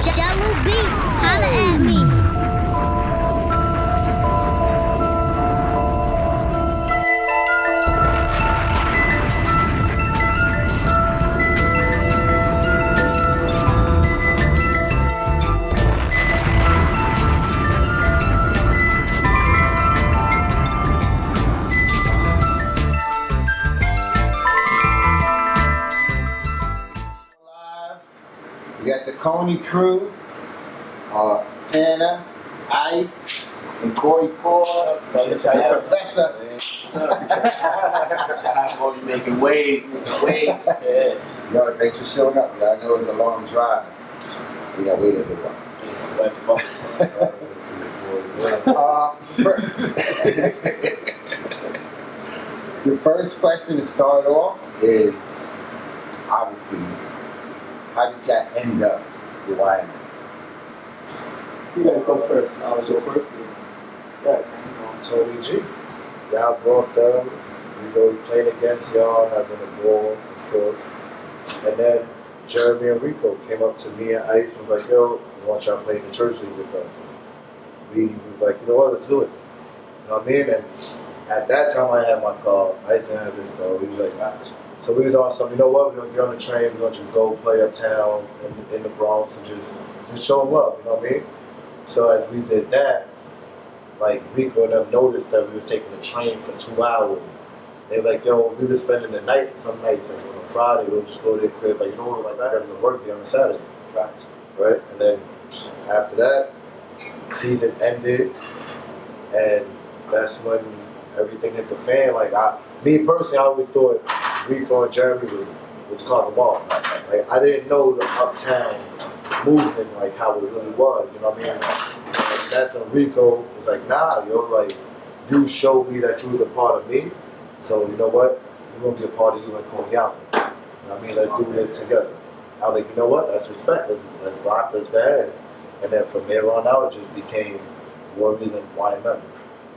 Jello Beats, holla at me. We got the Coney crew, Tanner, Ice, and Corey Core, the Professor. I'm making waves. Yeah. Yo, thanks for showing up. Y'all know it's a long drive. We got wait a little while. The first question to start off is, obviously, how did y'all end up with YMN? You guys go first. I'll go first. Yeah, Tony G. Y'all brought them. We really played against y'all, having a ball, of course. And then Jeremy and Rico came up to me and Ice and was like, yo, we want y'all to play in the church league with us. We was like, you know what, let's do it. You know what I mean? And at that time, I had my car. Ice didn't have his car. We was like, gosh. So we was awesome. You know what? We're gonna get on the train. We're gonna just go play uptown in the Bronx and just show love. You know what I mean? So as we did that, like Rico and them noticed that we were taking the train for 2 hours. They were like, yo, we were spending the night some nights. Like on a Friday, we'll just go to their crib. Like, you know, like I got to work there on a Saturday. Right? And then after that, season ended, and that's when everything hit the fan. Like me personally, I always thought Rico and Jeremy was caught the ball. Like I didn't know the uptown movement like how it really was. You know what I mean? And that's when Rico was like, nah, yo, like you showed me that you was a part of me. So you know what? We're gonna be a part of you and Coney Island. You know what I mean? Let's do this together. I was like, you know what? That's respect. Let's rock. Let's go ahead. And then from there on out, it just became Warriors and YMN.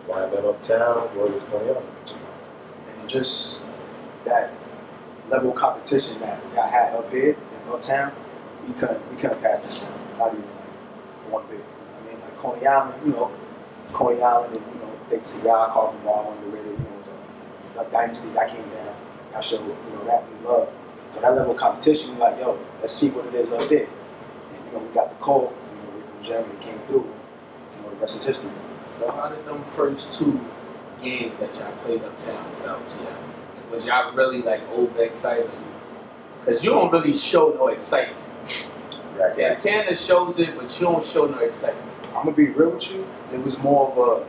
YMN uptown, Warriors Coney Island. And just that level of competition that I had up here in Uptown, we couldn't pass that down. Not even like one bit. I mean, like Coney Island, you know, Coney Island, and you know, Big CI, Carvin Ball on the radio, you know, the dynasty that came down. I showed, you know, that we love. So that level of competition, we like, yo, let's see what it is up there. And you know, we got the call. You know, when Jeremy came through. You know, the rest is history. So how did them first 2 games that y'all played uptown felt to y'all? Was y'all really like overexcited? Because you don't really show no excitement. Right. Santana shows it, but you don't show no excitement. I'm gonna be real with you. It was more of a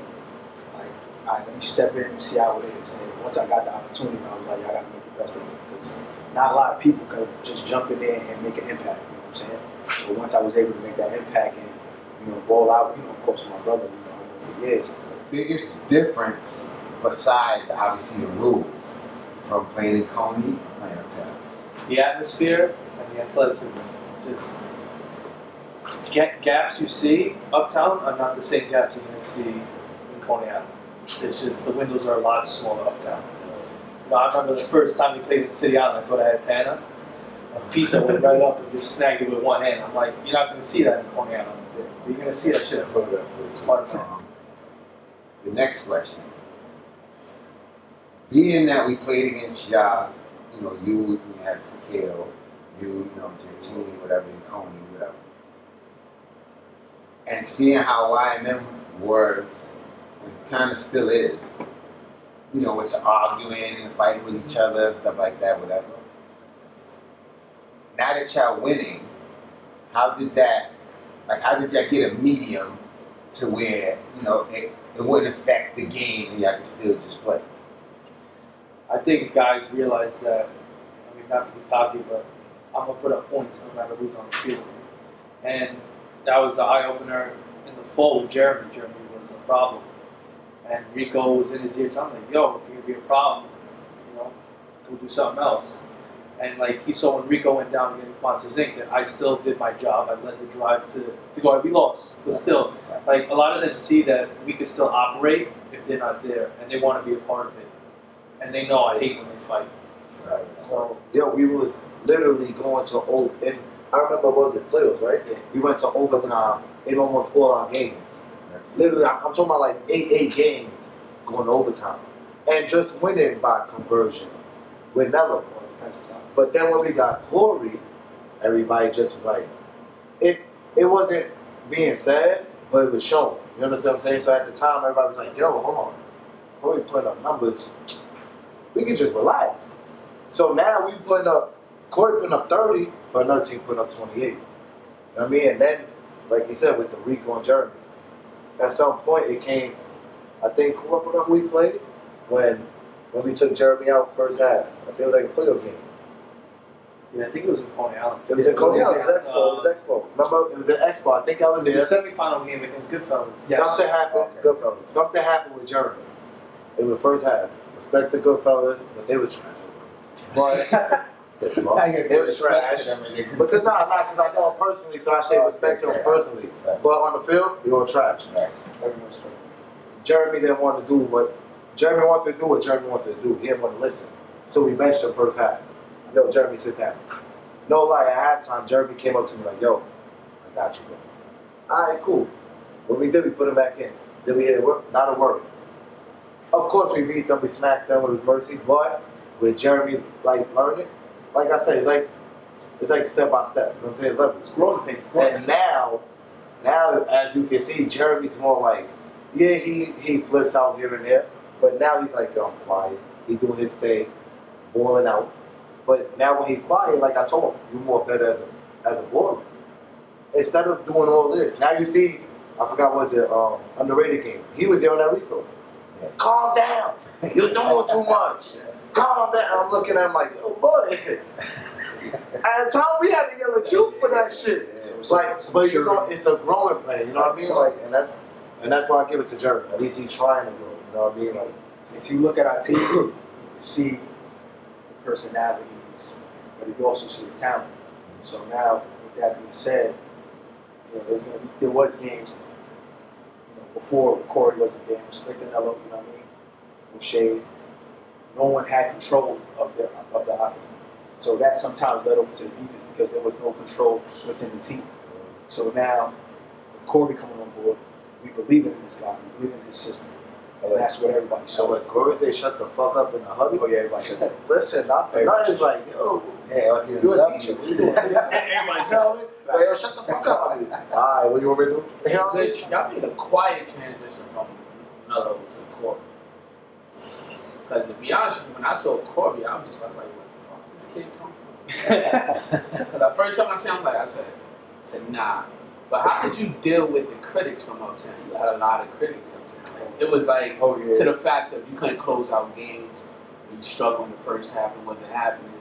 like, all right, let me step in and see how it is. And once I got the opportunity, I was like, I gotta make the best of it because not a lot of people could just jump in there and make an impact. You know what I'm saying? But once I was able to make that impact and you know ball out, you know, of course, my brother, you know, for years. Biggest difference, besides obviously the rules, from playing in Coney and playing uptown? The atmosphere and the athleticism. Just gaps you see uptown are not the same gaps you're going to see in Coney Island. It's just the windows are a lot smaller uptown. You know, I remember the first time we played in City Island, I thought I had Tana. And Pete went right up and just snagged it with one hand. I'm like, you're not going to see that in Coney Island. You're going to see that shit in Coney Island. It's hard to find. The next question. Being that we played against y'all, you know, you had Sakil, you know, Jantini, whatever, and Coney, whatever. And seeing how YMM was, and kind of still is, you know, with the arguing and fighting with each other and stuff like that, whatever. Now that y'all winning, how did y'all get a medium to where, you know, it wouldn't affect the game and y'all can still just play? I think guys realize that, I mean, not to be cocky, but I'm going to put up points no matter who's on the field. And that was the eye-opener in the fall with Jeremy. Jeremy was a problem. And Rico was in his ear telling him, yo, if you're going to be a problem, you know, go do something else. And like he saw when Rico went down against Monsters Inc. that I still did my job. I led the drive to go. We lost, but still, like a lot of them see that we can still operate if they're not there, and they want to be a part of it. And they know I hate when they fight. Right. So we was literally going to I remember what was it, playoffs, right? Yeah. We went to overtime in almost all our games. Literally, I'm talking about like 8 games going to overtime. And just winning by conversion with Nello. On the defensive side. But then when we got Corey, everybody just was like, it wasn't being said, but it was shown. You understand what I'm saying? So at the time, everybody was like, yo, hold on. Corey putting up numbers. We can just relax. So now we putting up, Corey putting up 30, but another team putting up 28. You know what I mean? And then, like you said, with the Rico and Jeremy, at some point it came, I think, I forgot who we played, when we took Jeremy out first half. I think it was like a playoff game. Yeah, I think it was in Coney Island. It was in Coney Island. It was Expo. It was Expo. Remember? It was an Expo. I think I was It was there. a semifinal game against Goodfellas. Yes. Something happened. Okay. Goodfellas. Something happened with Jeremy. It was first half. Respect the Goodfellas, but they were trash. But I guess they were trash. Because because I know him personally, so I say respect to him personally. Right. But on the field, they all trash. Right. Everyone's straight. Jeremy didn't want to do what Jeremy wanted to do. He didn't want to listen. So we benched him first half. Yo, Jeremy, sit down. No lie, at halftime, Jeremy came up to me like, yo, I got you, bro. All right, cool. What we did, we put him back in. Did we hit it work? Not a word. Of course, we beat them, we smacked them with mercy, but with Jeremy, like, learning, like I said, it's like step by step. You know what I'm saying? It's levels. It's growing thing. And now, as you can see, Jeremy's more like, yeah, he flips out here and there, but now he's like, yo, I'm quiet. He doing his thing, balling out. But now when he's quiet, like I told him, you're more better as a baller. Instead of doing all this, now you see, I forgot what was it, underrated game. He was there on that Rico. Yeah. Calm down. You're doing too much. Calm down. I'm looking at him like, oh boy. At the time we had to yell at you for that shit. Like, but you know, it's a growing pain. You know what I mean? Like, and that's why I give it to Jeremy. At least he's trying to grow. You know what I mean? Like, If you look at our team, you can see the personalities, but you also see the talent. So now, with that being said, you know, there was games, you know, before Corey wasn't there, respect Nello, you know what I mean? No shade. No one had control of the offense. So that sometimes led over to the defense because there was no control within the team. So now, with Corey coming on board, we believe in this guy, we believe in his system. And that's what everybody so saw. when Corey say shut the fuck up in the huddle, Oh yeah, everybody said that. listen, not for nothing. It's like, yo, Yeah, I see you a the teacher. What you doing? Everybody said Like, yo, shut the fuck up. I mean, all right, what do you want me to do? You know what I mean? Good. Y'all made a quiet transition from Melo to Corey. Because to be honest with you, when I saw Corey, I was just like, where the fuck does this kid come from? Because the first time I seen him, I said, nah. But how did you deal with the critics from Uptown? You had a lot of critics Uptown. Like, it was like, Oh yeah. to the fact that you couldn't close out games, you struggled in the first half, it wasn't happening.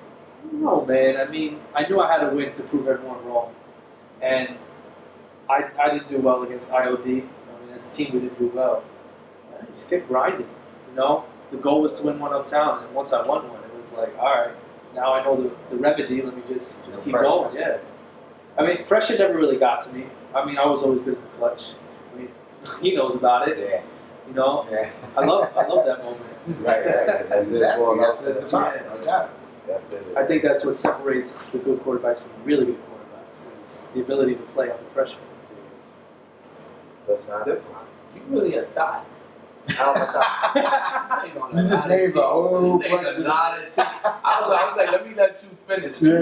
No, man. I mean, I knew I had to win to prove everyone wrong. And I didn't do well against IOD. I mean, as a team, we didn't do well. I just kept grinding, you know? The goal was to win one uptown, and once I won one, it was like, all right, now I know the remedy, let me just No keep pressure. going, yeah. I mean, pressure never really got to me. I mean, I was always good in the clutch. I mean, he knows about it, Yeah. you know? Yeah. I love that moment. Right. Exactly. That's what it's about. Yeah. No doubt. I think that's what separates the good quarterbacks from the really good quarterbacks, is the ability to play under pressure. That's not different. You really a thot. How am I not? You just named a whole bunch a of lot of teams. I was like, let me let you finish. Yeah. You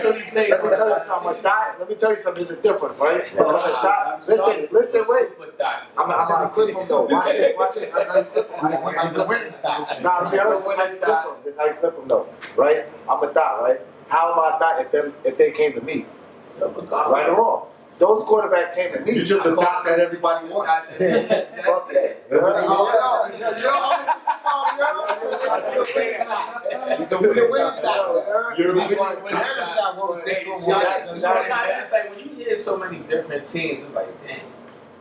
really played Let me for tell a you lot of something. teams. Let me tell you something. There's a difference, right? Yeah. Because a shot. Listen, wait. Super thot. I'm gonna clip him though. Watch it. I'm gonna clip him. He's a winning style. Nah, let me hear it. This how you clip him. This how you clip him though, right? I'm a thot, right? How am I a thot if they came to me, right or wrong? Those quarterbacks came to me. You just a thought that everybody wants. That's it. He's a winning style. You're a winning He's style. like, It's like when you hear so many different teams, it's like, dang.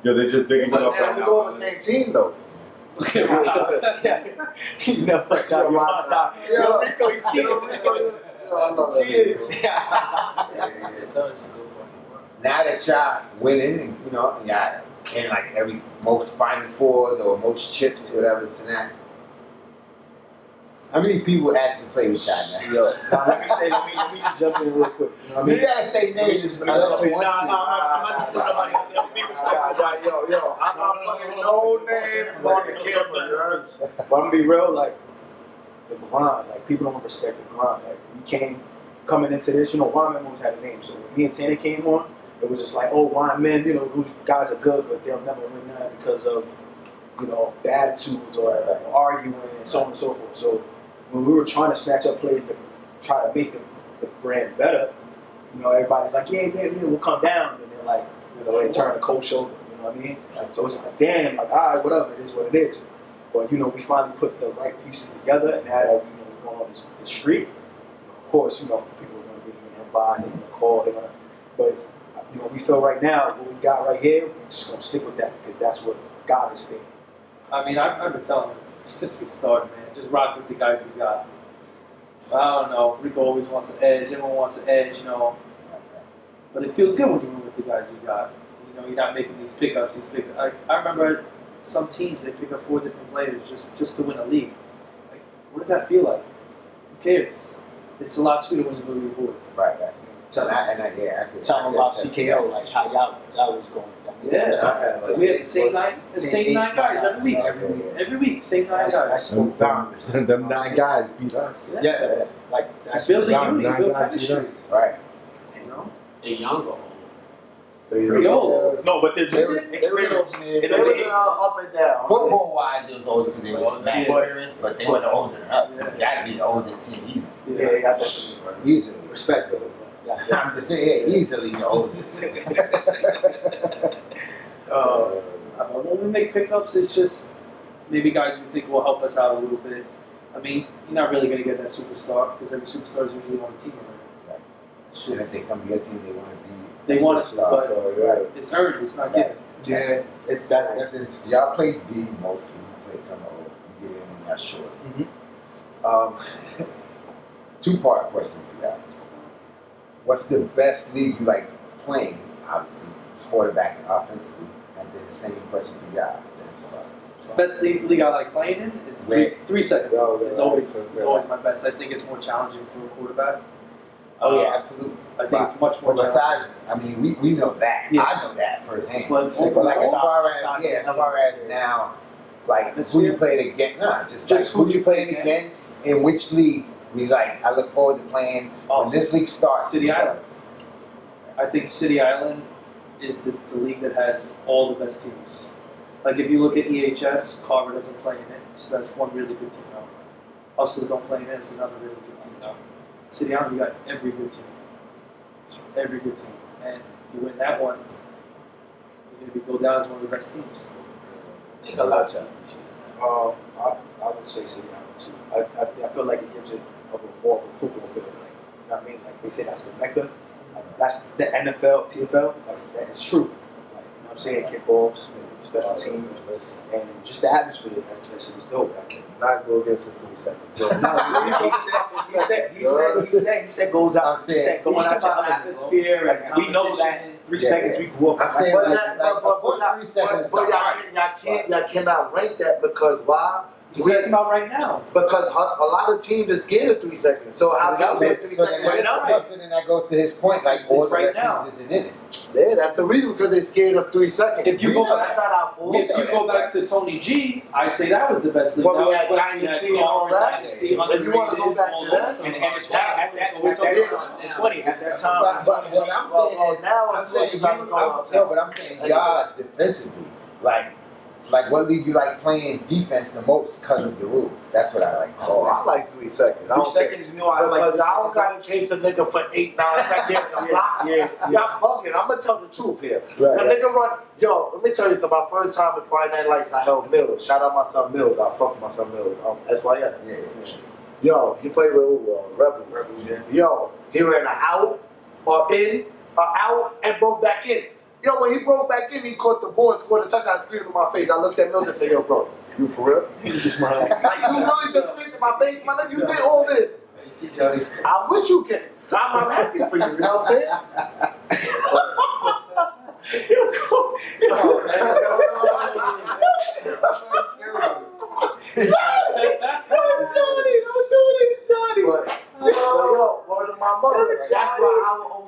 Yeah, they just bigging it up But right We now. go on the same team though. You never got your mouth. Yo, Rico, you cheated. I love that. now that y'all winning, and you know, y'all in like most Final Fours or most chips, whatever, this and that. How many people actually play with y'all now? Yo, now let me just jump in real quick. You know what I You mean? gotta say names unless you want to. I'm not putting nobody out there. Be respectful. Yo, I'm not putting no names on the camera, you heard? But I'm gonna be real, like the grind, like people don't respect the grind. Like we coming into this, you know, Wyman always had a name. So when me and Tanner came on, it was just like, oh, Wyman, you know, those guys are good, but they'll never win none because of, you know, the attitudes or arguing and so on and so forth. So when we were trying to snatch up plays to try to make the brand better, you know, everybody's like, yeah, we'll come down, and then like, you know, they turn the cold shoulder. You know what I mean? So it's like, damn, like, all right, whatever, it is what it is. But you know, we finally put the right pieces together, and now that we're going on the street, of course, you know, people are going to be getting biased, they're going to call, they're going to, but you know, we feel right now what we got right here, we're just going to stick with that because that's what God is thinking. I mean, I've been telling them since we started, man, just rock with the guys we got. I don't know, Rico always wants an edge, everyone wants an edge, you know. But it feels good when you win with the guys you got. You know, you're not making these pickups. I remember some teams, they pick up 4 different players just to win a league. Like, what does that feel like? Who cares? It's a lot sweeter when you know your boys. Right. Tell Tell them about CKO, like how y'all was going. Yeah, we had the same 9 guys every week, same 9 guys. That's so down. Them 9 guys beat us. Yeah, like that's Build the down, unity, 9 build guys beat chemistry. us. Right. You know, They're younger. pretty old. No, but they're just They experienced. was up and down. Football wise, it was older because they was mad Yeah. experienced, but they wasn't older than us. Yeah. We gotta be the oldest team easily. Yeah, I think Easily. respect it. Yeah. I'm just saying, yeah, easily the oldest. When we make pickups, it's just maybe guys we think will help us out a little bit. I mean, you're not really going to get that superstar because every superstar is usually on a team already. Right. It's And just, if they come to your team, they want to be. they want us, stars. but it's earned. It's not given. Yeah, it's that's Since y'all play D mostly, you play some O, you get in when y'all short. Mhm. 2-part question for y'all. What's the best league you like playing? Obviously, quarterback and offensively, and then the same question for y'all. Then start. Best league I like playing in is Wait. 3 seconds. No, It's always my best. I think it's more challenging for a quarterback. Oh yeah, absolutely. I think it's much more But challenging. besides, I mean, we know that. Yeah. I know that firsthand. But Like as far outside as now, like who you played against? Nah, just like Just who who you you playing played against in which league. We like. I look forward to playing when this league starts. City Island. I think City Island is the league that has all the best teams. Like if you look at EHS, Carver doesn't play in it, so that's one really good team now. Hustlers don't play in it, it's another really good team now. City Island, you got every good team. Every good team. And if you win that one, you're going to go down as one of the best teams. I think a lot of them. I would say City Island too. I feel like it gives it more of a football feel. Like, you know what I mean? Like they say that's the Mecca. Like, that's the NFL, TFL. Like that is true. Like, you know what I'm saying? Kickoffs, special teams, and just the atmosphere. That shit is dope. I can Not go against the 3 seconds. he said goes out. I'm saying, he said going out your element, atmosphere bro. and Like, we know that competition. 3 seconds we grew up. I'm saying But like, that- like, but- of course, but- 3 seconds. But is the hardest. y'all cannot rank that because why? He's talking about right now. Because a lot of teams are scared of 3 seconds. So how can you say 3 So seconds? then that goes to his point, like all the right best now. teams isn't in it. Yeah, that's the reason because they're scared of 3 seconds. If you We go know back- that's not our fault. If you go back to Tony G, I'd say that was the best league. Well, we That had was when Dynasty we had and all Carver, that. Dynasty, If you wanna go Underrated, back all to those that, stuff. And it's funny at We're that talking time. about It's now. funny at that time. But what I'm saying is, now I'm I'm saying saying you gotta go outside. but I'm saying y'all defensively, like what league you like playing defense the most because of the rules. That's what I like. Oh, I like 3 seconds. I 3 don't care. seconds, you know, I like. Because I don't gotta chase a nigga for 8, 9 seconds. Yeah. Y'all bugging. I'm gonna tell the truth here. Right. The nigga run. Yo, let me tell you something. My first time at Friday Night Lights, I held Mills. Shout out my son Mills. I fuck with my son Mills. SYS. Yeah. Yo, he played with Rebels. Yeah. Yo, he ran an out or in, out, and broke back in. Yo, when he broke back in, he caught the ball and scored a touchdown. I screamed in my face. I looked at Mills and said, yo, bro, you for real? He just smiled. Like, you really just screamed in my face, my nigga? You did all this. I wish you could. I'm happy for you, you know what I'm saying? You cool.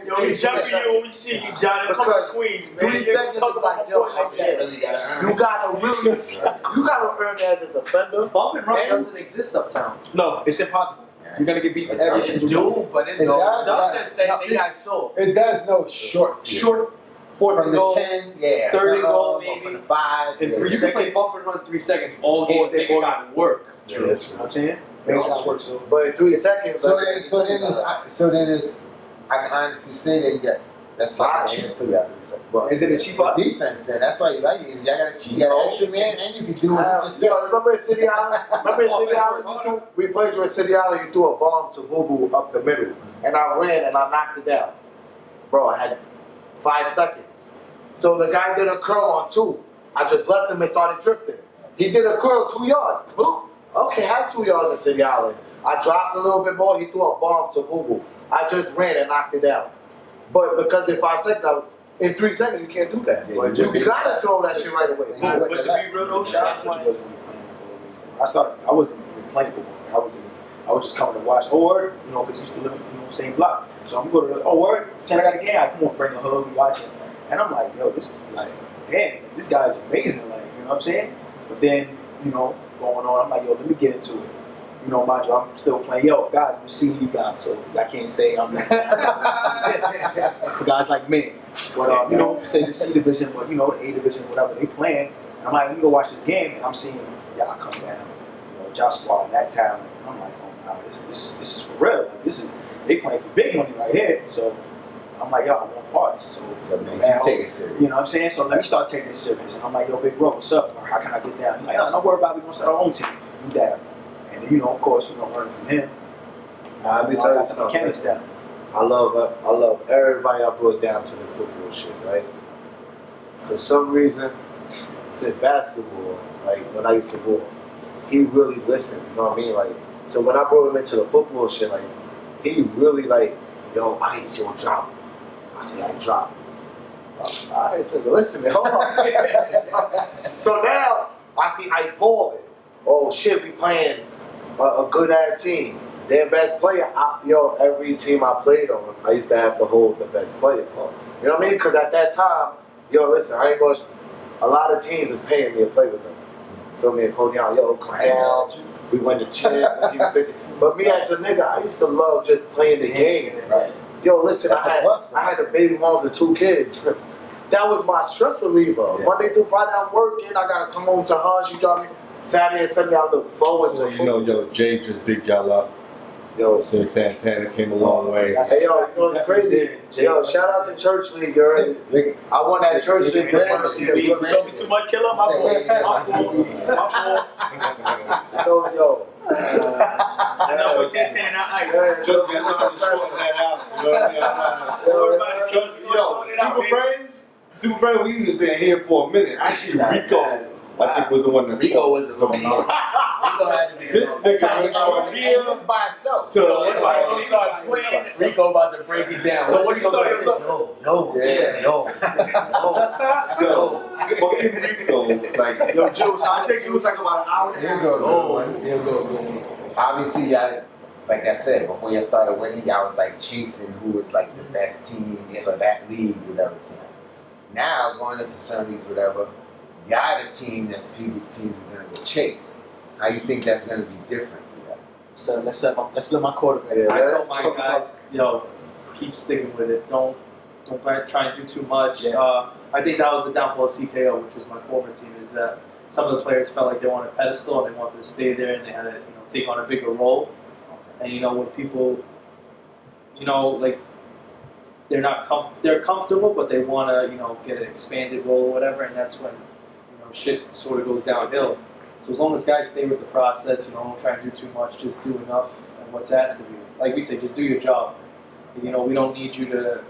Yo, we jumping you when we see you, John. I'm coming to Queens, man. 3 seconds Talk is about like, my yo, boy like You that. really gotta earn. you gotta earn that as a defender. Bump and run And- doesn't exist uptown. No, it's impossible. You're gonna get beat It's every not. single time. Do, but it's It no. does, Some but- just they got soft. It does no short field. Short, fourth From and the goal. 10, yeah. Third and some goal, of them, maybe. From the 5. In yeah. 3 You can play bump and run 3 seconds all game. All day, They all got to work. Yeah, that's You know true. what I'm saying? Makes it work, so. But in 3 seconds, So then it's, I can honestly say that that's like a chance for y'all. But Is it a cheap box? Defense, then that's why you like it. Is y'all got an extra man, and you can do what you just said. yo, remember in City Island? We played you in City Island. You threw a bomb to Boo Boo up the middle, and I ran and I knocked it down. Bro, I had 5 seconds. So the guy did a curl on 2. I just left him and started drifting. He did a curl 2 yards. Boop. Okay, have 2 yards in City Island. I dropped a little bit more. He threw a bomb to Boo Boo. I just ran and knocked it down. But because in 5 seconds, in 3 seconds, you can't do that. Yeah, You gotta throw that shit right away. Yeah. But to be real though, shout out to you. I wasn't even playing football. I was just coming to watch. Oh, word, you know, because you used to live in same block. So I'm going to, oh, word, 10 I got a game. I come on, bring a hug, we watch it. And I'm like, yo, damn, this guy's amazing. Like, you know what I'm saying? But then, you know, going on, I'm like, yo, let me get into it. You know, mind you, I'm still playing. Yo, guys, I'm a CD guy, so I can't say I'm like, for guys like me. But, you know, stay in the C division, but, you know, the A division, whatever, they playing. And I'm like, let me go watch this game, and I'm seeing y'all come down. You know, y'all squad, that talent. And I'm like, oh, wow, this is for real. Like, they playing for big money right here. So I'm like, yo, I want parts. So Man, man, you take it serious. you know what I'm saying? So let me start taking it serious. And I'm like, yo, Big Bro, what's up? Or how can I get down? He's like, no, don't worry about it. We're going to start our own team. You down. And, you know, of course, you know, learning from him. Let me I tell you got the something. mechanics down. I love everybody I brought down to the football shit, right? For some reason, since basketball, like when I used to go, he really listened, you know what I mean? Like, so when I brought him into the football shit, like, he really like, yo, Ice, yo, drop. I said, I drop. Alright, listen, man, hold on. So now, I see Ice balling. Oh shit, we playing a good ass team. Their best player, every team I played on, I used to have to hold the best player close. You know what I mean? Because at that time, listen, I ain't gonna. A lot of teams was paying me to play with them. You feel me? And Cody, yo, come down. We win the chip. But me as a nigga, I used to love just playing the game. Right. Yo, listen, That's a plus, I had a baby mom with 2 kids. That was my stress reliever. Yeah. Monday through Friday, I'm working. I gotta come home to her. She drive me. Saturday and Sunday, I look forward So to you know, yo, Jay just bigged y'all up. Yo, Since Santana came a long way. hey, yo, you know it's crazy. Yo, shout out to Church League, you heard it? I won that Church League the first year. You told me too much, killer. My fault. Yo. Enough with Santana. Just been trying to shorten that out. You know what I mean? Yo, Super Friends, we was in here for a minute. Actually, Rico, I think, was the one that Rico was a little Rico had to be This nigga went from He here was by himself. to Rico about to break it down. So what you started? fucking Rico. Like, Yo, Juice, I think it was like about an hour and a Here half. go, good one. Obviously, y'all, like I said, before y'all started winning, y'all was like chasing who was like the best team for that league, whatever. So now going into some leagues, whatever, y'all the team teams are gonna go chase. How you think that's gonna be different for y'all? So let's let my quarterback. Yeah, I told let's my talk about- guys, yo, just keep sticking with it. Don't try and do too much. Yeah. I think that was the downfall of CKO, which was my former team, is that some of the players felt like they wanted a pedestal and they wanted to stay there and they had to, take on a bigger role. And when people, like they're comfortable, but they want to, get an expanded role or whatever, and that's when, shit sort of goes downhill. So as long as guys stay with the process, don't try and do too much, just do enough and what's asked of you. Like we say, just do your job. We don't need you to,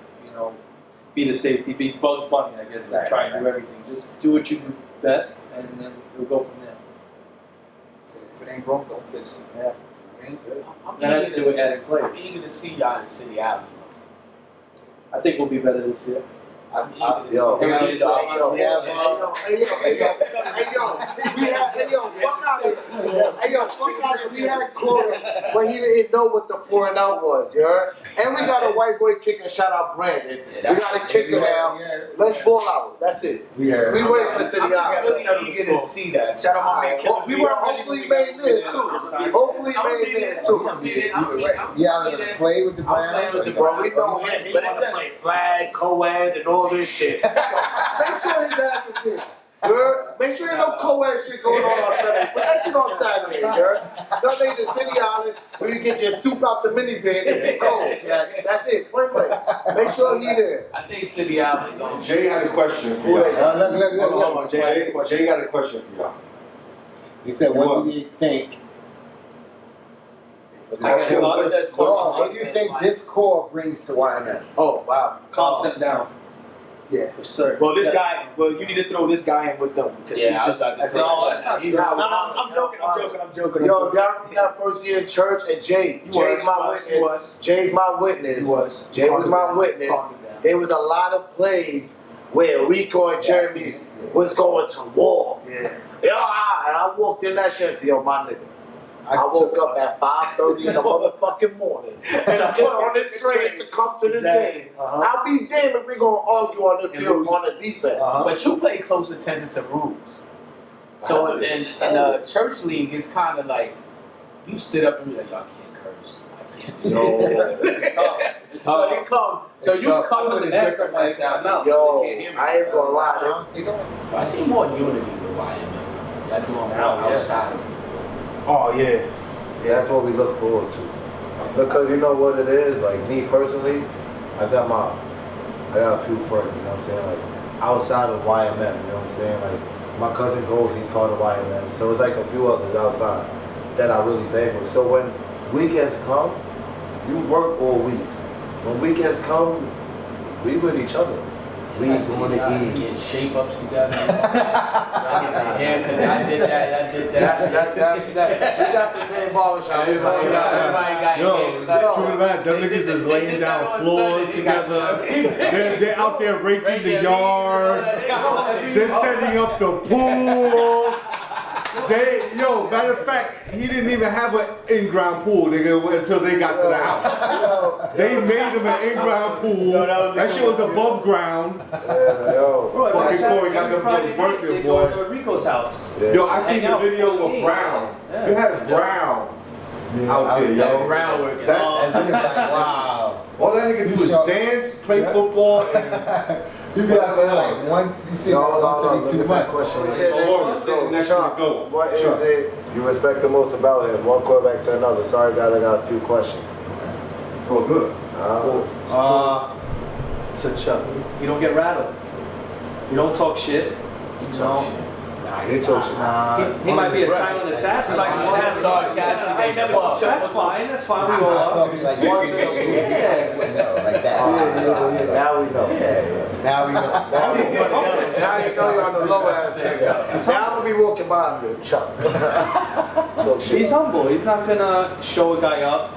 be the safety, be Bugs Bunny, I guess, and try and do everything. Just do what you do best, and then we'll go from there. If it ain't broke, don't fix it. Yeah. I'm That has to do with adding I'm players. eager to see y'all in City Island. I think we'll be better this year. I'm eager to see Yo, y'all. hey, yo, fuck out of here. Hey, yo, Hey yo, fuck out it. We had Corey, but he didn't know what the 4 and out was, you heard? And we got a white boy kicker, shout out Brandon. We got a kicker now. Let's ball out. That's it. We heard. We wait for City I'm Island. really eager to see that. Shout out my man Kevin. We were hopefully made there too. Hopefully made there too. Yeah, I'm gonna play with the Browns. Bro, we know him. He want to play flag, co-ed, and all this shit. Make sure he's there for this. Make sure you know co-ed shit going on Sunday. But that shit on Saturday, girl. Sunday to City Island, where you get your soup out the minivan if it's cold. That's it. Point blank. Make sure he there. I think City Island going. Jay had a question for y'all. Jay got a question for y'all. He said, what do you think? What do you think this core brings to YMF? Oh, wow. Calms them down. Yeah. For sure. Well, this guy, you need to throw this guy in with them because he's just. that's not he's true. No, I'm joking. Yo, if y'all remember that first year in church, and Jay's my witness. Jay's my witness. Jay was my witness. There was a lot of plays where Rico and Jeremy was going to war. Yeah. And I walked in that shit and said, yo, my nigga. I woke up at 5:30 in the motherfucking morning and put on this train to come to this game. I'll be damned if we're going to argue on the field on the defense. But you pay close attention to rules. So in a church league, it's kind of like you sit up and be like, y'all can't curse. So you come with a different mentality. Yo, I ain't gonna lie. I see more unity with YMF. Y'all doing more outside of. Oh yeah, that's what we look forward to. Because you know what it is. Like me personally, I got a few friends. You know what I'm saying? Like outside of YMM. You know what I'm saying? Like my cousin goes, he's part of YMM. So it's like a few others outside that I really bang with. So when weekends come, you work all week. When weekends come, we with each other. We going to eat. Getting shape-ups together. I get my haircut. I did that. We got the same barbershop. Everybody got True to that, them niggas is laying down floors together. They're out there raking the yard. They're setting up the pool. Matter of fact, he didn't even have an in-ground pool, nigga, until they got to the house. They made him an in-ground pool. That shit was above ground. Fucking Corey got them things working, boy. To Rico's house. Yo, I seen the video with Brown. You had Brown out there, yo. Brown working. That's Wow. all that nigga do is dance, play football, and You got like once you see once every 2 months. What is it you respect the most about him? One quarterback to another. Sorry guys, I got a few questions. It's all good. To Chuck. You don't get rattled. You don't talk shit. You don't. Nah, he talks shit. He might be a silent assassin. Like a sarcastic. I never saw Chuck. That's fine. That's fine. We all are. Like that. Like that. Now we know. Now we know. Now you know you're on the low ass nigga. Now I'm gonna be walking by him, Chuck. He's humble. He's not gonna show a guy up.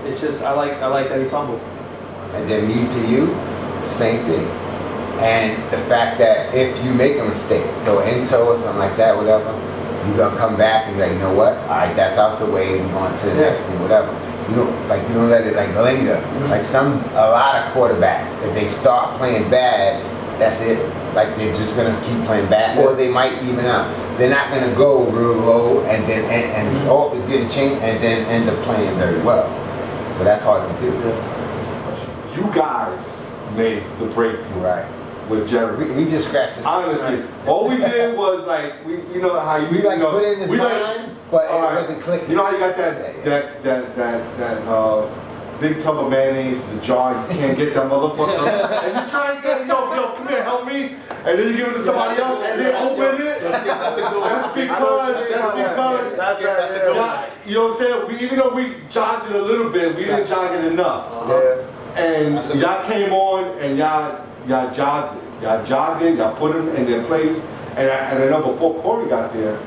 It's just I like that he's humble. And then me to you, the same thing. And the fact that if you make a mistake, throw an into or something like that, whatever, you're gonna come back and be like, you know what? All right, that's out the way. We're going to the next thing, whatever. You don't let it like linger. Like a lot of quarterbacks, if they start playing bad, that's it. Like they're just gonna keep playing bad, or they might even out. They're not gonna go real low and then it's getting changed and then end up playing very well. So that's hard to do. You guys made the breakthrough, Right. with Jerry. We just scratched this. Honestly, all we did was like you know how you put it in his mind, but it wasn't clicking. You know how you got that big tub of mayonnaise, the jar, you can't get that motherfucker, and you try and get yo, come here, help me, and then you give it to somebody else, and they open it. That's because you know what I'm saying. Even though we jogged it a little bit, we didn't jog it enough. And y'all came on and y'all jogged it. Y'all put him in their place. And I know before Corey got there,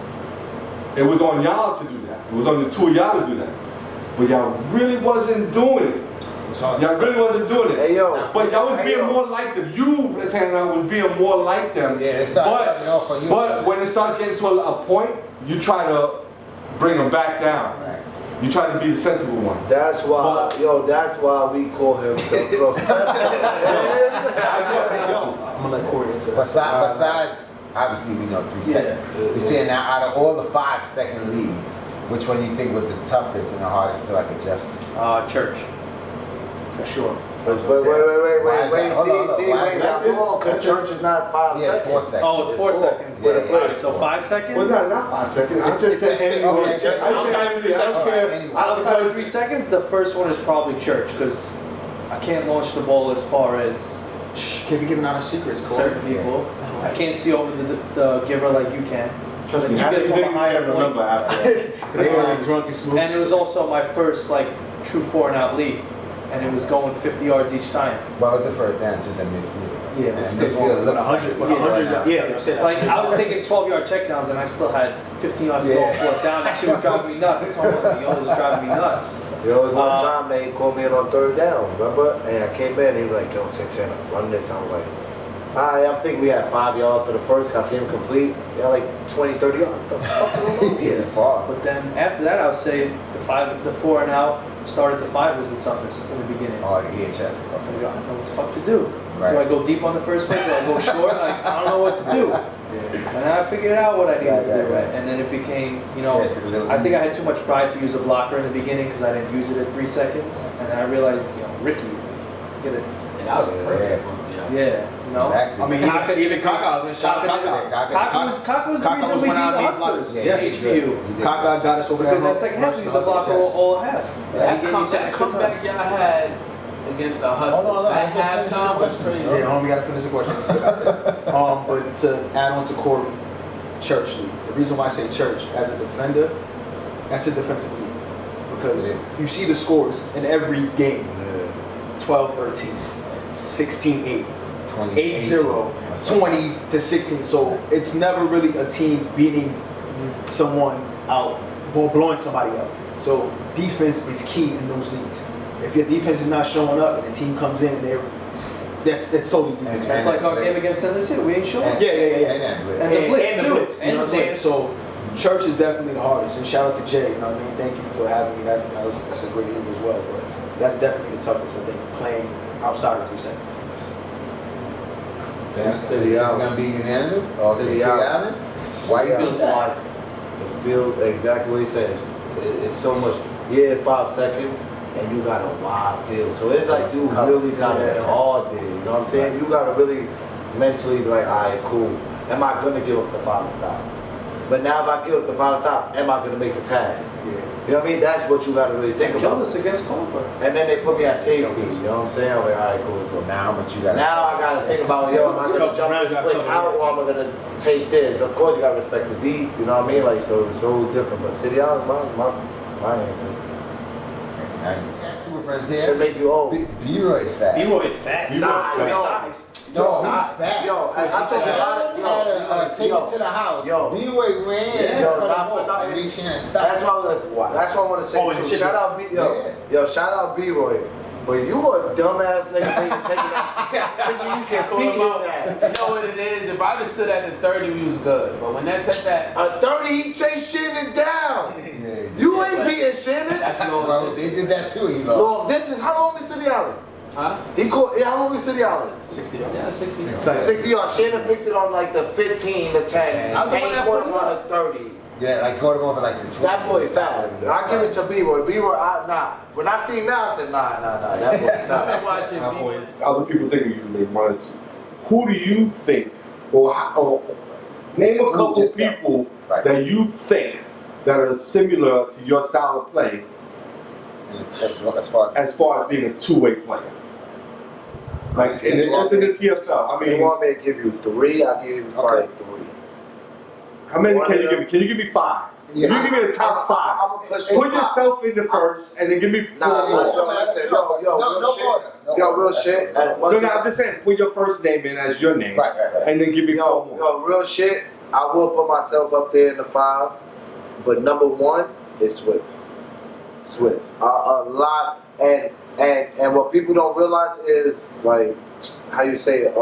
it was on y'all to do that. It was on the two of y'all to do that. But y'all really wasn't doing it. Y'all really wasn't doing it. Hey, yo. But y'all was being more like them. You, Tana, was being more like them. Yeah, it started coming off on you. But when it starts getting to a point, you try to bring them back down. Right. You try to be the sensible one. That's why, that's why we call him the professor. I'm gonna let Corey answer that. Besides, obviously we know 3 seconds. We're saying now out of all the 5-second leagues, which one you think was the toughest and the hardest to like adjust to? Church, for sure. But wait, Hold on, now, because church is not 5 Yeah, it's 4 seconds. seconds. Oh, it's 4 seconds. Yeah, yeah, Alright, so 5 seconds? Well, not 5 seconds. I just said any one. I said anything. I don't care. Outside of 3 seconds, the first one is probably church because I can't launch the ball as far as Shh, can't be giving out of secrets, Corey. certain people. I can't see over the giver like you can. Trust me, You half get these from niggas behind can't a remember point. after that. They were drunk and smooth. And it was also my first like true 4-and-out lead, and it was going 50 yards each time. What was the first down? Just a midfield. Yeah, And but midfield still looks like it's With 100, now. yeah, you said that. Like I was taking 12-yard checkdowns, and I still had 15 yards to go on 4th down. That shit was driving me nuts. It's almost like, yo, it was driving me nuts. There was one time they called me in on 3rd down, remember? And I came in and he was like, yo, Santana, run this. I was like, I think we had 5 yards for the first, I see him complete. He had like 20, 30 yards. What the fuck is going on Yeah, here? it's far. But then after that, I would say the 4-and-out started to 5 was the toughest in the beginning. Oh, the EHS. So I don't know what the fuck to do. Right. Do I go deep on the first play? Do I go short? Like, I don't know what to do. And then I figured out what I needed to do. Right. And then it became, Yeah, it's a little I think I had too much pride to use a blocker in the beginning because I didn't use it at 3 seconds. And then I realized, Ricky, get it. And that was perfect one for y'all. Yeah, Exactly. I mean, even Kaka was in shout out Kaka. Kaka was the Kaka reason was we one beat of the these Hustlers. blockers. Yeah, he HBU. did. Kaka got us over there. Because that second half, we used to block all half. That He gave me some extra comeback time. y'all had against the Hustlers Hold on, at let me finish halftime the was question. crazy. Yeah, homie, we gotta finish the question. But to add on to Corey, church league. The reason why I say church, as a defender, that's a defensive league. Because It is. you see the scores in every game. Yeah. 12-13, 16-8, 20, 8-0, 20-16. So it's never really a team beating someone out, blowing somebody up. So defense is key in those leagues. If your defense is not showing up and the team comes in and that's totally defense. That's like our game against Tennessee. We ain't sure. And- Yeah. And that blitz. And the blitz, and too. the blitz, you And know what the I'm saying? blitz. So church is definitely the hardest. And shout out to Jay, you know what I mean? Thank you for having me. That's a great league as well. But that's definitely the toughest, I think, playing outside of 3 seconds. It's gonna be unanimous? Or City City Island. Island? Why you Feels think that? wide. The field, exactly what he says. It's so much, 5 seconds, and you got a wide field. So it's like you really got it hard there, you know what I'm saying? You gotta really mentally be like, all right, cool. Am I gonna give up the 5 stop? But now if I give up the 5 stop, am I gonna make the tag? Yeah. You know what I mean? That's what you gotta really think They killed about. us against Colbert. And then they put me at safety, you know what I'm saying? I'm like, all right, cool. So Now, but you gotta. now I gotta think about, am I gonna jump this quick out or am I gonna take this? Of course you gotta respect the deep, you know what I mean? Like, so it's so different. But City Island, my answer. Yeah, Super Friends Should here. make you old. B-Roy is fat. B-Roy is fast. Nah, yo. No, he's fat. Yo, I told you, Take it to the house. Yo. B-Roy ran, Yo, cut him not for off, nothing. and reach in and That's stop. what I want to say Oh, and too. shit. Shout out shout out B-Roy. But you a dumbass nigga for taking that. Nigga, you can't call him out that. You know what it is? If I'd have stood at the 30, we was good. But when that's at that, A 30, he chased Shannon down. Yeah, You ain't beating Shannon. that's no. Well, they did that too. He lost. Long, this is how long is City Island? Huh? How long is City Island? 60 Yeah, yards. 60. 60 yards. Shannon picked it on like the 15, the 10. I was the And one he that caught put him it on up. the 30. Yeah, like caught him over like the 20. That boy fast. I give it to B-Roy. B-Roy, nah. When I see him now, I said, nah. That boy I've been fast. watching Now, people. boy, other people think you make money too. Who do you think, or name a couple yourself. people Right. that you think that are similar to your style of play And as far as being a two-way player? Like, and it's just in the TFL. I You mean, want me to give you 3? I'll give you probably 3. how many One can of you them- give me? Can you give me 5? Yeah. You give me the top 5. I'm gonna push Put for 5. yourself in the first, and then give me 4 Nah, more. real shit. Real shit. No, I'm just saying, put your first name in as your name, Right. and then give me 4 more. Real shit. I will put myself up there in the 5, but number 1 is Swiss. A lot, and what people don't realize is like how you say it.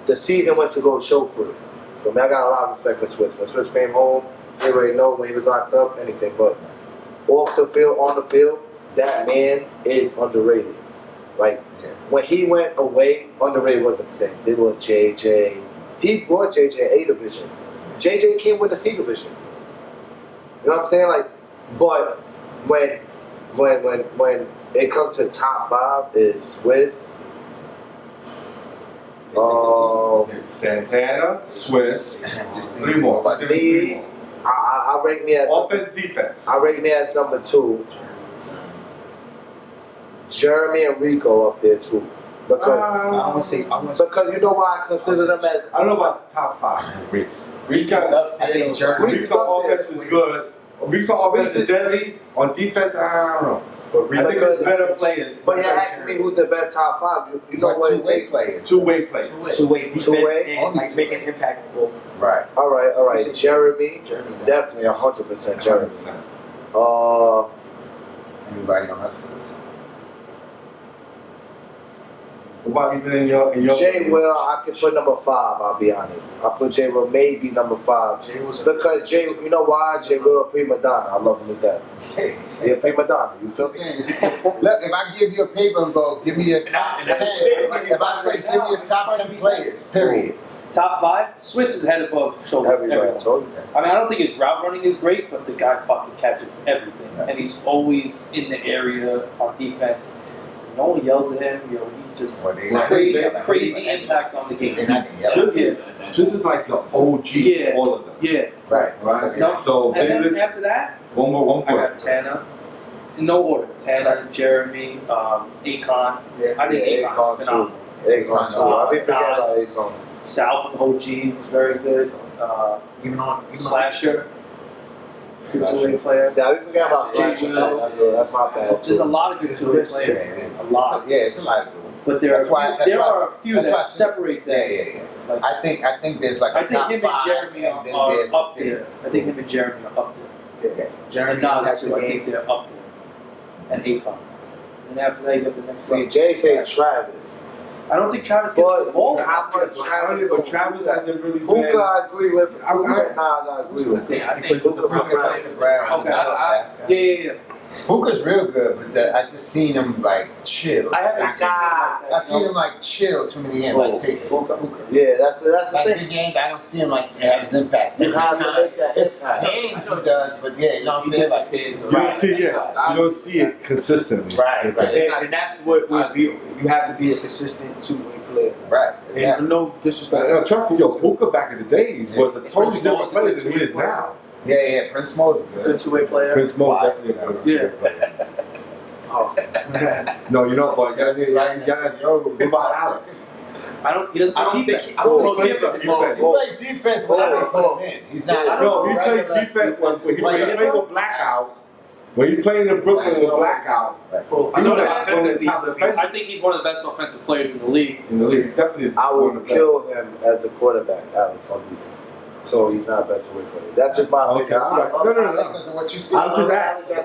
The season went to go show for it. So man, I got a lot of respect for Swiss. When Swiss came home, you already know when he was locked up, anything. But off the field, on the field, that man is underrated. Like, when he went away, underrated wasn't the same. There was JJ. He brought JJ A division. JJ came with a C division. You know what I'm saying? Like, but when it comes to top 5 is Swiss. Santana, Swiss, Just 3 more. about Me, I rate me as Offense, defense. I rate me as number 2. Jeremy and Rico up there too. Because you know why I consider them as I don't know about top 5. Reeks. Reese got up I think Jeremy. Reeks on offense is good. Reeks on offense Reeks is is deadly. On defense, I don't know. I think because- there's better players. But you're asking me who's the best top 5. You know what it two-way takes. players. Two-way players. Two-way defense Two-way? and like making impact on both. Right. All right. Jeremy, Jeremy. definitely 100% Jeremy. 100%. Anybody on us? What about even in your J Will, I could put number 5. I'll be honest. I put J Will maybe number 5 Jay was a because J. You know why? J Will prima donna. I love him to death. Yeah, prima donna. You feel me? Look, if I give you a paper and go, give me a top 10. If I say, give me a top 10 players, period. Top 5, Swiss is head above shoulders. Everybody Everyone. told you. I mean, I don't think his route running is great, but the guy fucking catches everything, and he's always in the area on defense. No one yells at him. Yo, he just Well, they not- crazy impact on the game. They're not gonna yell. This is like the OG Yeah. all of them. Yeah. Right. Right? No. So And then listen, after that, one more. I got Tana. In no order. Tana, Jeremy, Akon. Yeah, I think yeah, Akon's Akon phenomenal. Akon too. I'll be forgetting about Nas. Akon. Sal from OG is very good. even Slasher. Good two-way player. See, I be forgetting about Jay Flash. Will. That's my bad. There's a lot of good two-way Yeah, players. it is. A lot. It's a lot of good ones. But there That's why- are that's there why- are a few that's why I that think- separate them. Yeah. Like, I think there's like a I think top him and 5, Jeremy and then are there's up there. I think him and Jeremy are up there. Yeah. Jeremy And Nas impacts too. the I game. think they're up there. And Akon. And after that, you got the next See, level. Jay said Travis. I don't think Travis gets the But ball. how much Travis? But Travis hasn't really Who been. I agree with? I agree with. I think Luka Luka Brown. Okay, yeah. Hookah's real good, but I just seen him like chill. I haven't seen him I like seen that. him like chill too many games, like take it. Hookah. Yeah, that's the Like thing. big games, I don't see him like have his impact. You every have to time. make that It's impact. games he does, but yeah, you know what I'm saying? Like, You don't see you don't see it consistently. Right. And that's what you have to be a consistent two-way player. right. And Yeah. no disrespect. Trust me, Puka back in the days was a totally different player than he is now. Yeah. Prince Mo's good. Good two-way player. Prince Mo Wow. definitely was a two-way player. Oh. No, you know, but Yeah, he's right. what about Alex? He doesn't I play don't defense. think I don't Oh, think so he's he's a defense. He plays defense when they put him in. He's not. No, he plays regular defense when he player. plays with Blackouts. When he's playing in Brooklyn with Blackout, I know that he's offensively, top defensive I think he's one of the best offensive players in the league. in the league. Definitely. I one of would the kill him as a quarterback, Alex, on defense. So he's not a better way player. That's just my Okay. opinion. No. Because of what you see. I'm just asked. I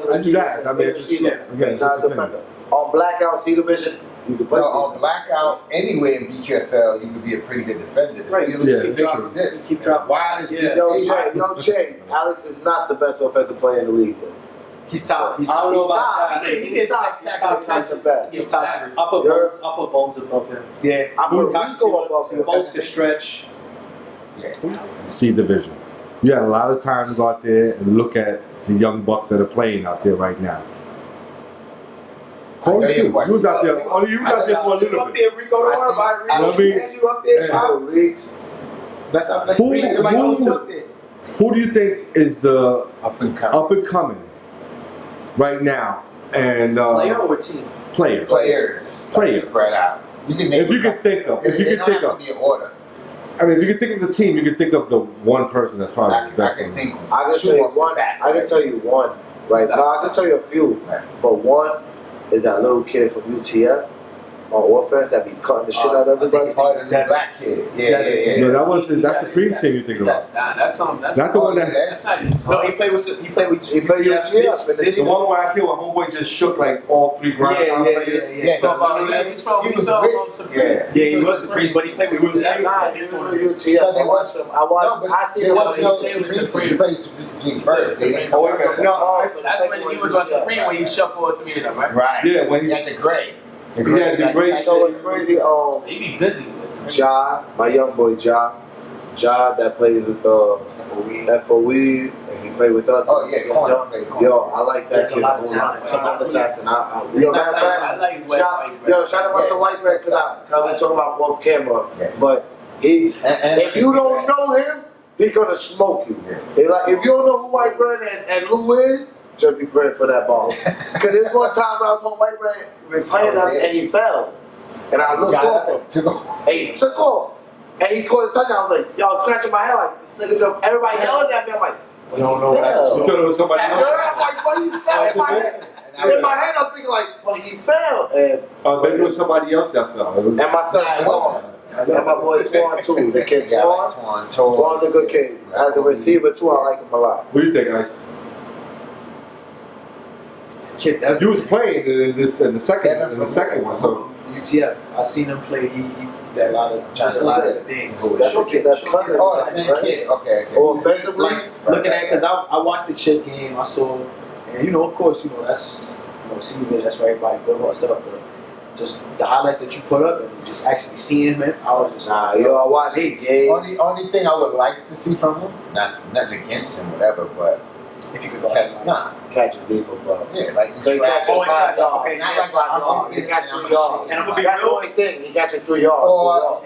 mean, it's just, again, it's Not just a a thing. defender. On Blackout C division, you can play. Well, on blackout anyway in BQFL, you could be a pretty good defender. The Right. field is Yeah. as big as this. Keep As dropping. wide as Yeah. this. Yo, Jay, Alex is not the best offensive player in the league, though. he's top. He's I don't top. know He's about top. that. He's top. He's top. Not the best. He's top. I'll put Bones above him. Yeah. I put Rico above him. Bones can stretch. Yeah. C division. You had a lot of time to go out there and look at the young bucks that are playing out there right now. I know Only your you. question. You was out there. Only you was out there for a You little up bit. there, Rico. Don't worry about it. I Rico. mean- Man, you up there, Yeah. child. Riggs. Best offensive Who- player. Everybody knows who- you up there. Who do you think is the Up and coming. up and coming right now? And Player or team? player. Players. Players. Spread out. You can name If you could think of, if you could think of, be an order. I mean, if you could think of the team, you could think of the one person that's probably I the best. can think. I can two tell you off the one. bat, I can right? tell you one. Right now, I can tell you a few. Right. But one is that little kid from UTF. on offense that be cutting the shit out of everybody? Oh, the black kid. Yeah. No, that's the Supreme team you think about. That's something. That's Not the one that. That's not you. No, he played with UTF. this The one where I killed when homeboy just shook like all three ground players. Yeah, So about 11, 12 he we was saw big. him Supreme. Yeah. Yeah, he was Supreme, but he played with UTF. UTF. I watched him. I seen There him. was no He played with Supreme team. Supreme. He played Supreme team first. They didn't Oh, wait a minute. No, That's when he was on Supreme when he shuck all three of them, right? Right. Yeah, when He he had the gray. had the gray like, So it's crazy. He be busy with it. Ja, my young boy Ja that plays with FOE, and he played with us. Oh yeah, corner. Yo, I like that There's a kid. lot of talent. Tremendous action. Matter Yo, matter of of fact, fact, I like West shout White Bread. out to Mr. White Bread because we're talking about off camera. Yeah. But he's And- if you don't know him, he's gonna smoke you. Yeah. It's like, if you don't know who White Bread and Lou is, just be prepared for that ball. Because there's one time I was on White Bread, we were playing him, and he fell. And I looked off him. And he took off. And he scored a touchdown. I was like, yo, I was scratching my head like, this nigga just, everybody yelling at me. I'm like, You don't know that. you thought it was somebody I'm else. like, but he fell. In my head, I'm thinking like, but he fell. And Maybe it was somebody else that fell. It was, my son Twan. And my boy Twan too. The kid Twan. Twan's a good kid. As a receiver too, I like him a lot. what do you think, Ice? Kid, that You was playing in the second one, so UTF. I seen him play. He did a lot of things. That's the kid that's cutting. Oh, the same kid. Okay. Or offensively, Like looking at, because I watched the chip game. I saw, and of course, that's CV. That's where everybody build and stuff. But just the highlights that you put up and just actually seeing him, I was just I watched the game. Only thing I would like to see from him, nothing against him, whatever, but if you could go. Catching people, bro. yeah, like He catch Oh, it 5 yards. okay, not yeah, like I'm He catch 3 I'm yards. And I'm gonna be That's the real. only thing. He catch it 3 yards.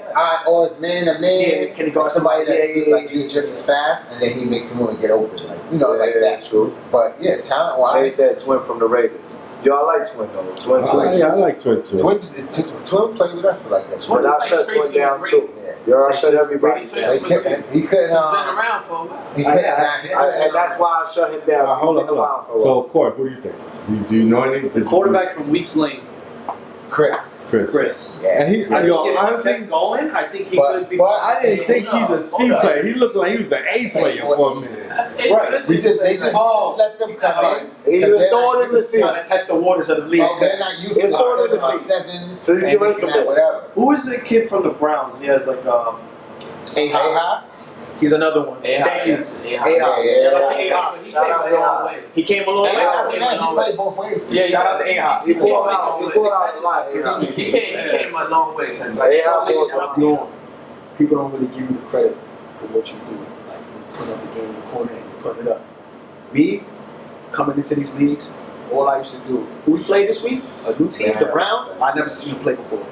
Or it's man to man. Yeah, can he guard somebody that's yeah, like you just as fast, and then he makes him want to get open, like that. True. But yeah, talent They wise, said Twin from the Raiders. Yo, I like Twin though. Twin. I like Twin too. Twin played with us for like that. Twin, I shut Twin down too. Yeah. Yo, I shut everybody Tracy down. He couldn't. He's been around for a while. He couldn't. And that's why I shut him down. Hold He's been on. around for a while. So, Corey, who do you think? Do you know any? The quarterback from Weeks Lane, Chris. Chris. Yeah. And he, I yo, think if he honestly, kept going, I think he But- could be. but I didn't think he's a C player. He looked like he was an A player for a minute. That's Right. it. They just let them come in. He was throwing in the Trying field. to test the waters of the league. Oh, they're not used to It's throwing in the about field. 7. So you and give us this the and that, ball. whatever. Who is the kid from the Browns? He has like A-Hop? He's another one. Thank you. Yeah, Shout out to yeah. A-Hop. Shout out to A-Hop. He came a long way. A-Hop, he played both ways. Yeah, shout out to A-Hop. He pulled out a lot. He came a long way because A-Hop You was don't- People don't really give you the credit for what you do. Like you put up the game in the corner and you put it up. Me, coming into these leagues, all I used to do. Who we played this week? A new team, the Browns. I never seen them play before.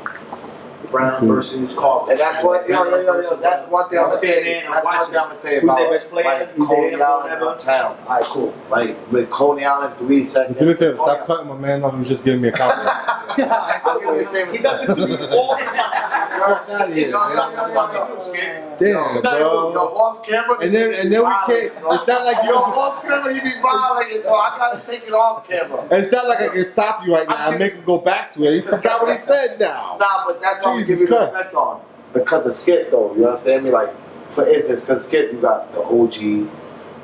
The Browns versus Cardinals. And that's what, that's one thing I'm saying. That's one thing I'm gonna say Who's about their best player? like, Who's their Coney number Island whatever? downtown. Alright, cool. Like with Coney Island 3 seconds. Do me a favor, stop cutting my man off. He was just giving me a compliment. He does this to me all the time. It's Yo, fucking do, Skip. Damn, Yo, bro. off camera. And then we can't. It's not like Yo, you. off camera, you be violating, so I gotta take it off camera. It's not like I can stop you right now and make him go back to it. He forgot what he said now. Nah, but that's what we Jesus give you Christ. respect on. Because of Skip, though, you know what I'm saying? I mean, like, for instance, because Skip, you got the OG,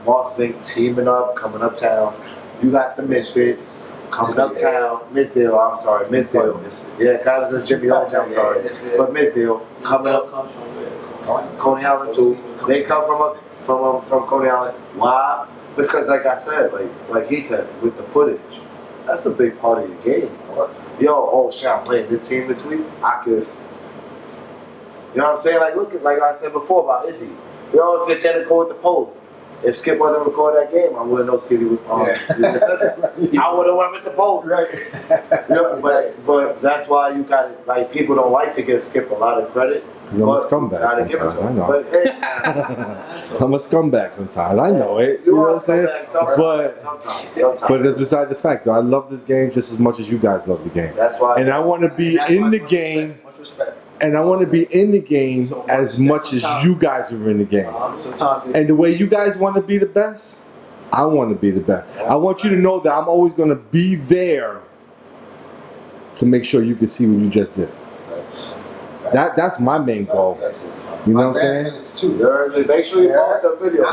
Moss Zink teaming up, coming uptown. You got the Misfits coming uptown. Middale, I'm sorry, Middale. Yeah, kind of Jimmy Holmes, I'm sorry. But Middale coming up. comes from where? Coney Island too. They come from Coney Island. Why? Because like I said, like he said, with the footage, that's a big part of your game. Yo, shit, I'm playing this team this week. I could, you know what I'm saying? Like look at, like I said before about Izzy. We always sit there and go with the post. If Skip wasn't recording that game, I wouldn't know Skip was. I would have went with the post. Right. Yeah, but that's why you got it. Like people don't like to give Skip a lot of credit. Because I'm a scumbag Gotta give it sometimes. to I him. know. But, hey, I'm a scumbag sometimes. I know it. You know what I'm saying? But sometimes. it's beside the fact, though. I love this game just as much as you guys love the game. That's why. And I want to be in the game. Much respect. And I want to be in the game as much as you guys are in the game. Sometimes And the way you guys want to be the best, I want to be the best. I want you to know that I'm always going to be there to make sure you can see what you just did. That's my main goal. That's it. You know My what I'm saying? grandson is too. You heard me? Make sure you post that video. Yo,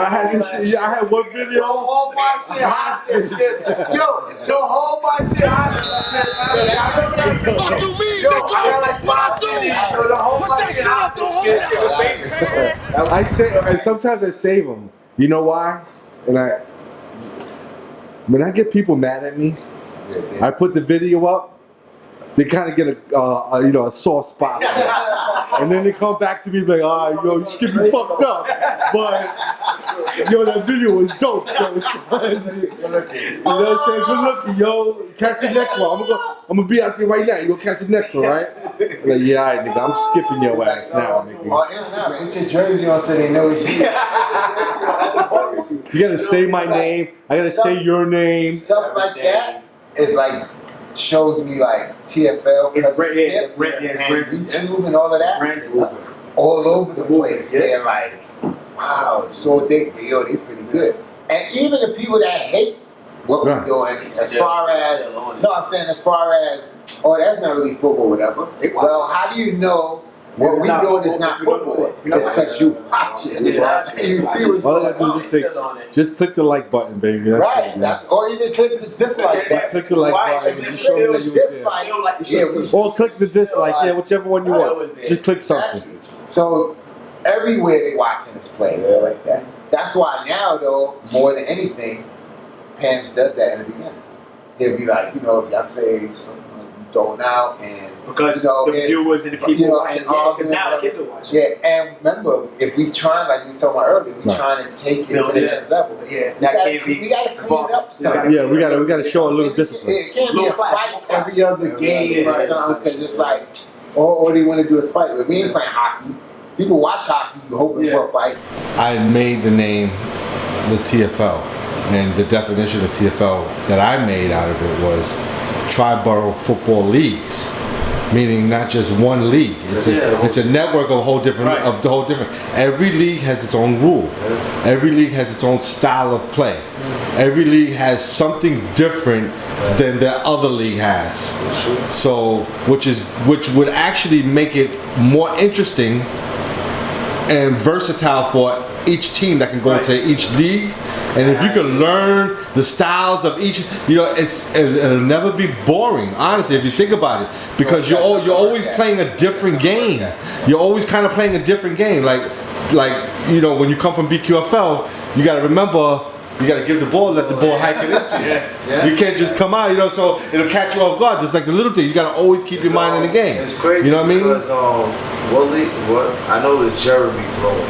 I had this shit. I had one video. Hold my shit hostage. Yo, hold my shit hostage. Fuck you mean, Yo, nigga? I got like What I 5 do? videos. Yo, the whole Put my that shit shit up, the hostage. whole I say, and sometimes I save them. You know why? And when I get people mad at me, I put the video up. They kind of get a soft spot, and then they come back to me like, "Ah, yo, you just get me fucked up." But yo, that video was dope. Yo. You know what I'm saying? Good looking, yo. Catch the next one. I'm gonna be out there right now. You gonna catch the next one, right? I'm like, yeah, all right, nigga. I'm skipping your ass now, nigga. On Instagram, put your jersey on so they know it's you. You gotta say my name. I gotta say your name. Stuff like that is like shows me like TFL, It's Cousin brand- yeah, Skip, brand- yeah, it's and brand- YouTube and all of that. All over the place. Yeah. They're like, wow, so they pretty good. And even the people that hate what we're Right. doing, as far as oh, that's not really football, whatever. Well, how do you know what It's we're not doing is football not if you don't know football? it. If you don't It's know because you watch it. Yeah. And you see what's All I going gotta do on. is say, just click the like button, baby. That's Right, it, man. that's or even click the dislike Just button. click the like button. Just show me that you was there. Dislike, yeah, we Or click the dislike, yeah, whichever one you want. Just click something. Exactly. So everywhere they watching this play and stuff like that. That's why now though, more than anything, Pam's does that in the beginning. He'll be like, if y'all say something going out and Because you know, the and- viewers and the people you know, watching, and because now arguing, the kids are watching. yeah, and remember, if we try, like we was talking about earlier, we Right. trying to take it Build to the it. next level. Yeah, We that gotta, can't be. we gotta clean it up some. gotta- Yeah, we gotta show a little discipline. It can't be Low a class, fight low class. every other game or Yeah. something, because it's like, all they want to do is fight. But we ain't playing hockey. People watch hockey, hoping for a fight. I made the name the TFL, and the definition of TFL that I made out of it was Tri-Borough Football Leagues, meaning not just one league. It's a network of the whole different. Every league has its own rule. Every league has its own style of play. Every league has something different than the other league has. So, which would actually make it more interesting and versatile for each team that can go into each league. And if you can learn the styles of each, it'll never be boring. Honestly, if you think about it, because you're always playing a different game. You're always kind of playing a different game. Like when you come from BQFL, you got to remember. You gotta give the ball, let the ball hike it into you. You can't just come out, so it'll catch you off guard. Just like the little thing, you gotta always keep your mind in the game. It's crazy. You know what I mean? Because, what I know it was Jeremy throwing.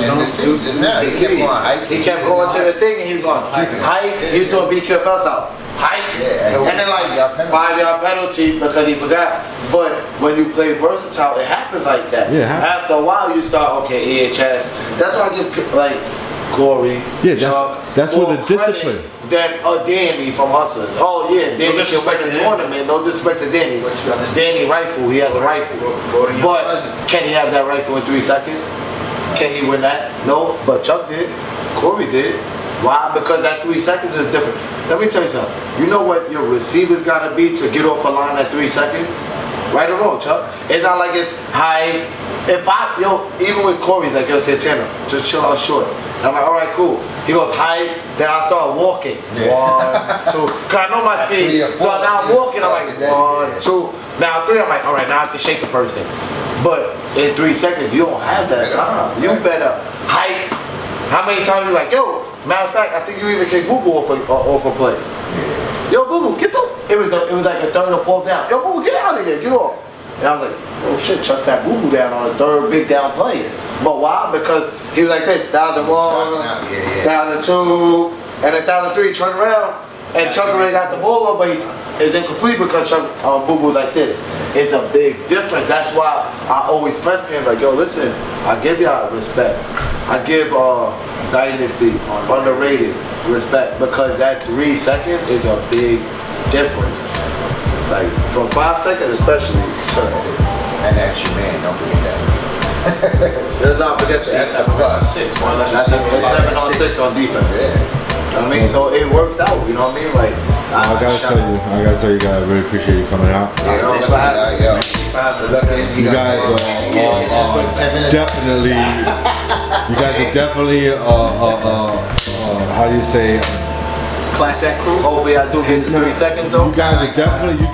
And this season now, he kept going hike. He kept going to the thing and he was going hike. He was doing BQFL out. Hike. Yeah, And then like 5-yard penalty because he forgot. But when you play versatile, it happens like that. Yeah, it happens. After a while, you start, okay, EHS. That's why I give like Corey, Yeah, Chuck, that's where more the discipline. credit Than Danny from Hustlers. Oh yeah, Danny can win the tournament. No disrespect to Danny. Danny rifle, he has a rifle. But can he have that rifle in 3 seconds? Can he win that? No, but Chuck did. Corey did. Why? Because that 3 seconds is different. Let me tell you something. You know what your receivers gotta be to get off a line at 3 seconds? Right or wrong, Chuck? It's not like it's high. Even with Corey's like, Santana, just chill out short. And I'm like, all right, cool. He goes high, then I start walking. 1, 2. Cause I know my speed. So now I'm walking, I'm like 1, 2. Now 3, I'm like, all right, now I can shake a person. But in 3 seconds, you don't have that time. You better hike. How many times you like, yo, matter of fact, I think you even kicked Boo Boo off a play. Yo, Boo Boo, get the. It was like a 3rd or 4th down. Yo, Boo Boo, get out of here, get off. And I was like, oh shit, Chuck's had Boo Boo down on the 3rd big down play. But why? Because he was like this, 1,001, 1,002, and 1,003, turn around, and Chuck already got the ball up, but it's incomplete because Chuck Boo Boo like this. It's a big difference. That's why I always press him like, yo, listen, I give y'all respect. I give Dynasty underrated respect because that 3 seconds is a big difference. Like from 5 seconds especially. And that's your man, don't forget that. Let's not forget That's the plus. That's a 7 on 6 on defense. Yeah. I mean, so it works out. You know what I mean? Like, I gotta tell you guys, I really appreciate you coming out. You guys are definitely, how do you say? Clash that crew. Hopefully, I do get the 3 seconds though. You guys are definitely,